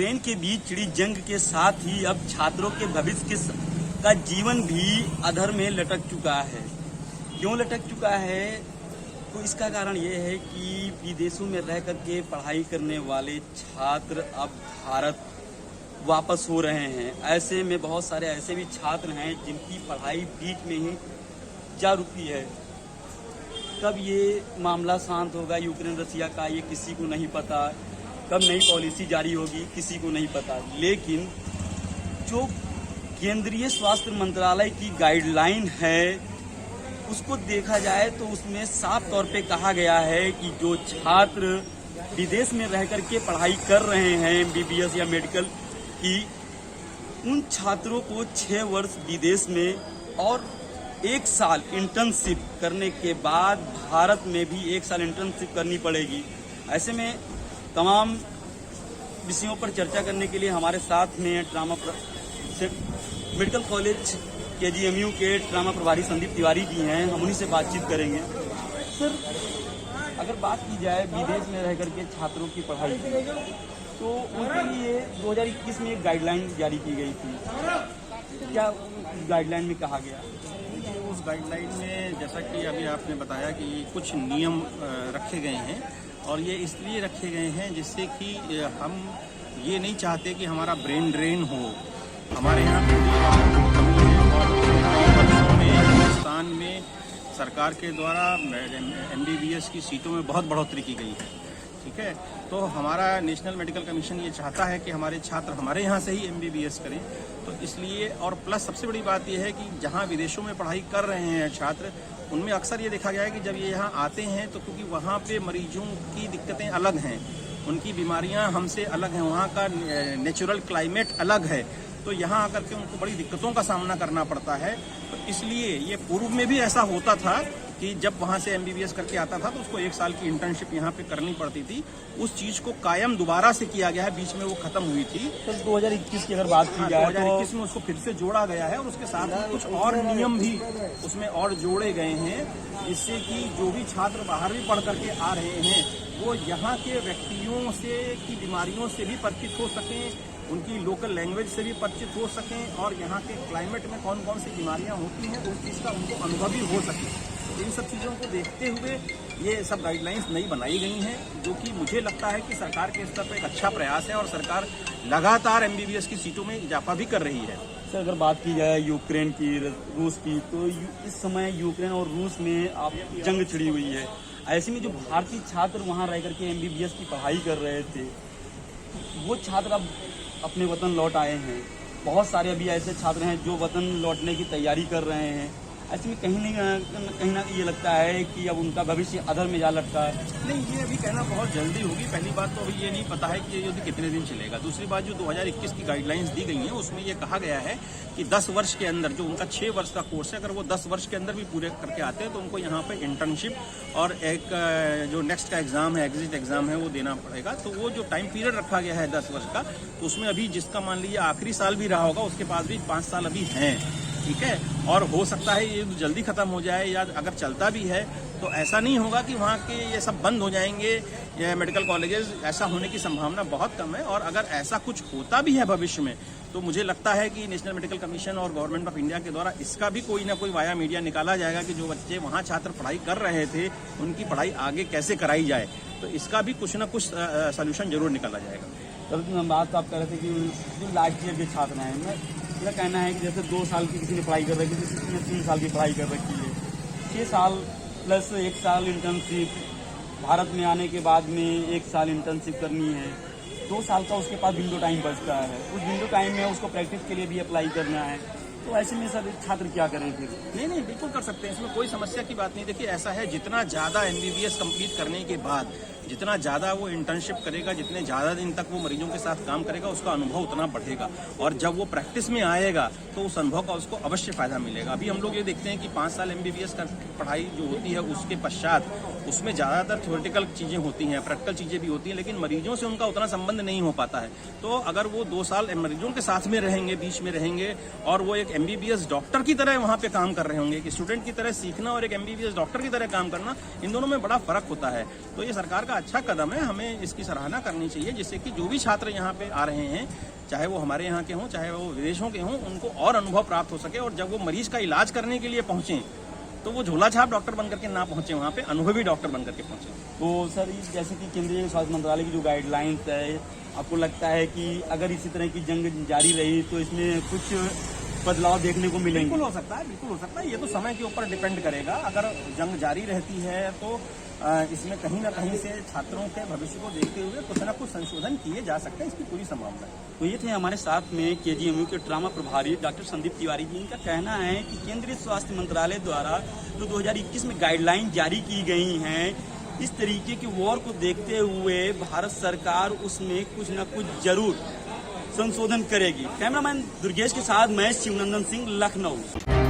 Ukraine के बीच छिड़ी जंग के साथ ही अब छात्रों के भविष्य का जीवन भी अधर में लटक चुका है। क्यों लटक चुका है? तो इसका कारण ये है कि विदेशों में रह करके पढ़ाई करने वाले छात्र अब भारत वापस हो रहे हैं। ऐसे में बहुत सारे ऐसे भी छात्र हैं जिनकी पढ़ाई बीच में ही जा रुकी है। कब ये मामला शांत होगा यूक्रेन रसिया का, ये किसी को नहीं पता। कब नई पॉलिसी जारी होगी, किसी को नहीं पता। लेकिन जो केंद्रीय स्वास्थ्य मंत्रालय की गाइडलाइन है उसको देखा जाए तो उसमें साफ तौर पे कहा गया है कि जो छात्र विदेश में रह करके पढ़ाई कर रहे हैं एमबीबीएस या मेडिकल की, उन छात्रों को 6 वर्ष विदेश में और 1 साल इंटर्नशिप करने के बाद भारत में भी 1 साल इंटर्नशिप करनी पड़ेगी। ऐसे में तमाम विषयों पर चर्चा करने के लिए हमारे साथ में मेडिकल कॉलेज KGMU के ट्रामा प्रभारी संदीप तिवारी जी हैं। हम उन्हीं से बातचीत करेंगे। सर, अगर बात की जाए विदेश में रह करके छात्रों की पढ़ाई की, तो उनके लिए 2021 में एक गाइडलाइन जारी की गई थी। क्या उस गाइडलाइन में कहा गया? उस गाइडलाइन में जैसा कि अभी आपने बताया कि कुछ नियम रखे गए हैं, और ये इसलिए रखे गए हैं जिससे कि हम ये नहीं चाहते कि हमारा ब्रेन ड्रेन हो। हमारे यहाँ हिंदुस्तान में सरकार के द्वारा MBBS की सीटों में बहुत बढ़ोतरी की गई है। ठीक है, तो हमारा नेशनल मेडिकल कमीशन ये चाहता है कि हमारे छात्र हमारे यहाँ से ही MBBS करें। तो इसलिए, और प्लस सबसे बड़ी बात यह है कि जहाँ विदेशों में पढ़ाई कर रहे हैं छात्र, उनमें अक्सर ये देखा गया है कि जब ये यहाँ आते हैं तो क्योंकि वहाँ पे मरीजों की दिक्कतें अलग हैं, उनकी बीमारियाँ हमसे अलग हैं, वहाँ का नेचुरल क्लाइमेट अलग है, तो यहाँ आकर के उनको बड़ी दिक्कतों का सामना करना पड़ता है। तो इसलिए ये पूर्व में भी ऐसा होता था कि जब वहाँ से MBBS करके आता था तो उसको 1 साल की इंटर्नशिप यहाँ पे करनी पड़ती थी। उस चीज को कायम दोबारा से किया गया है, बीच में वो खत्म हुई थी। तो 2021 की अगर बात की जाए, 2021 में उसको फिर से जोड़ा गया है, और उसके साथ में कुछ और नियम भी उसमें और जोड़े गए हैं, जिससे कि जो भी छात्र बाहर भी पढ़ करके आ रहे हैं वो यहाँ के व्यक्तियों से की बीमारियों से भी परिचित हो सकें, उनकी लोकल लैंग्वेज से भी परिचित हो सकें, और यहाँ के क्लाइमेट में कौन कौन सी बीमारियाँ होती हैं उस चीज़ का उनको अनुभव भी हो सके। तो इन सब चीज़ों को देखते हुए ये सब गाइडलाइंस नई बनाई गई हैं, जो कि मुझे लगता है कि सरकार के स्तर पर एक अच्छा प्रयास है, और सरकार लगातार MBBS की सीटों में इजाफा भी कर रही है। सर, अगर बात की जाए यूक्रेन की, रूस की, तो इस समय यूक्रेन और रूस में आप जंग छिड़ी हुई है। ऐसे में जो भारतीय छात्र वहाँ रह करके MBBS की पढ़ाई कर रहे थे, वो छात्र अब अपने वतन लौट आए हैं। बहुत सारे अभी ऐसे छात्र हैं जो वतन लौटने की तैयारी कर रहे हैं। ऐसे में कहीं ना ये लगता है कि अब उनका भविष्य अधर में जा लटका है। नहीं, ये अभी कहना बहुत जल्दी होगी। पहली बात तो अभी ये नहीं पता है कि ये युद्ध कितने दिन चलेगा। दूसरी बात, जो 2021 की गाइडलाइंस दी गई हैं उसमें ये कहा गया है कि 10 वर्ष के अंदर, जो उनका 6 वर्ष का कोर्स है, अगर वो 10 वर्ष के अंदर भी पूरे करके आते हैं तो उनको यहाँ पे इंटर्नशिप और एक जो नेक्स्ट का एग्जाम है, एग्जिट एग्जाम है, वो देना पड़ेगा। तो वो जो टाइम पीरियड रखा गया है 10 वर्ष का, तो उसमें अभी जिसका मान लीजिए आखिरी साल भी रहा होगा, उसके पास भी 5 साल अभी हैं। ठीक है, और हो सकता है ये जल्दी खत्म हो जाए, या अगर चलता भी है तो ऐसा नहीं होगा कि वहाँ के ये सब बंद हो जाएंगे, ये मेडिकल कॉलेजेस, ऐसा होने की संभावना बहुत कम है। और अगर ऐसा कुछ होता भी है भविष्य में, तो मुझे लगता है कि नेशनल मेडिकल कमीशन और गवर्नमेंट ऑफ इंडिया के द्वारा इसका भी कोई ना कोई वाया मीडिया निकाला जाएगा कि जो बच्चे वहाँ छात्र पढ़ाई कर रहे थे उनकी पढ़ाई आगे कैसे कराई जाए। तो इसका भी कुछ ना कुछ सोल्यूशन जरूर निकाला जाएगा। सर, बात आप कह रहे थे कि जो लास्ट ईयर के छात्र हैं, मेरा कहना है कि जैसे 2 साल की किसी ने पढ़ाई कर रखी है, किसी ने 3 साल की पढ़ाई कर रखी है, 6 साल प्लस 1 साल इंटर्नशिप, भारत में आने के बाद में 1 साल इंटर्नशिप करनी है, 2 साल का उसके पास विंडो टाइम बचता है। उस विंडो टाइम में उसको प्रैक्टिस के लिए भी अप्लाई करना है। तो ऐसे में सर छात्र क्या करें फिर? नहीं, बिल्कुल कर सकते हैं, इसमें कोई समस्या की बात नहीं। देखिए, ऐसा है, जितना ज़्यादा MBBS कंप्लीट करने के बाद जितना ज़्यादा वो इंटर्नशिप करेगा, जितने ज़्यादा दिन तक वो मरीजों के साथ काम करेगा, उसका अनुभव उतना बढ़ेगा, और जब वो प्रैक्टिस में आएगा तो उस अनुभव का उसको अवश्य फायदा मिलेगा। अभी हम लोग ये देखते हैं कि 5 साल MBBS का पढ़ाई जो होती है, उसके पश्चात उसमें ज़्यादातर थ्योरेटिकल चीज़ें होती हैं, प्रैक्टिकल चीज़ें भी होती हैं, लेकिन मरीजों से उनका उतना संबंध नहीं हो पाता है। तो अगर वो 2 साल मरीजों के साथ में रहेंगे, बीच में रहेंगे, और वो एक MBBS डॉक्टर की तरह वहाँ पे काम कर रहे होंगे, कि स्टूडेंट की तरह सीखना और एक MBBS डॉक्टर की तरह काम करना, इन दोनों में बड़ा फर्क होता है। तो ये सरकार का का अच्छा कदम है, हमें इसकी सराहना करनी चाहिए, जिससे कि जो भी छात्र यहाँ पे आ रहे हैं, चाहे वो हमारे यहाँ के हों चाहे वो विदेशों के हों, उनको और अनुभव प्राप्त हो सके और जब वो मरीज का इलाज करने के लिए पहुंचे तो वो झोला छाप डॉक्टर बनकर के ना पहुंचे, वहाँ पे अनुभवी डॉक्टर बनकर के पहुंचे। तो सर जैसे कि केंद्रीय स्वास्थ्य मंत्रालय की जो गाइडलाइंस है, आपको लगता है कि अगर इसी तरह की जंग जारी रही तो इसमें कुछ बदलाव देखने को मिलेंगे? बिल्कुल हो सकता है, बिल्कुल हो सकता है। ये तो समय के ऊपर डिपेंड करेगा। अगर जंग जारी रहती है तो इसमें कहीं ना कहीं से छात्रों के भविष्य को देखते हुए कुछ ना कुछ संशोधन किए जा सकते हैं, इसकी पूरी संभावना है। तो ये थे हमारे साथ में केजीएमयू के ट्रामा प्रभारी डॉक्टर संदीप तिवारी जी। इनका कहना है कि केंद्रीय स्वास्थ्य मंत्रालय द्वारा जो 2021 में गाइडलाइन जारी की गई हैं, इस तरीके के वॉर को देखते हुए भारत सरकार उसमें कुछ न कुछ जरूर संशोधन करेगी। कैमरामैन दुर्गेश के साथ मैं शिवनंदन सिंह, लखनऊ।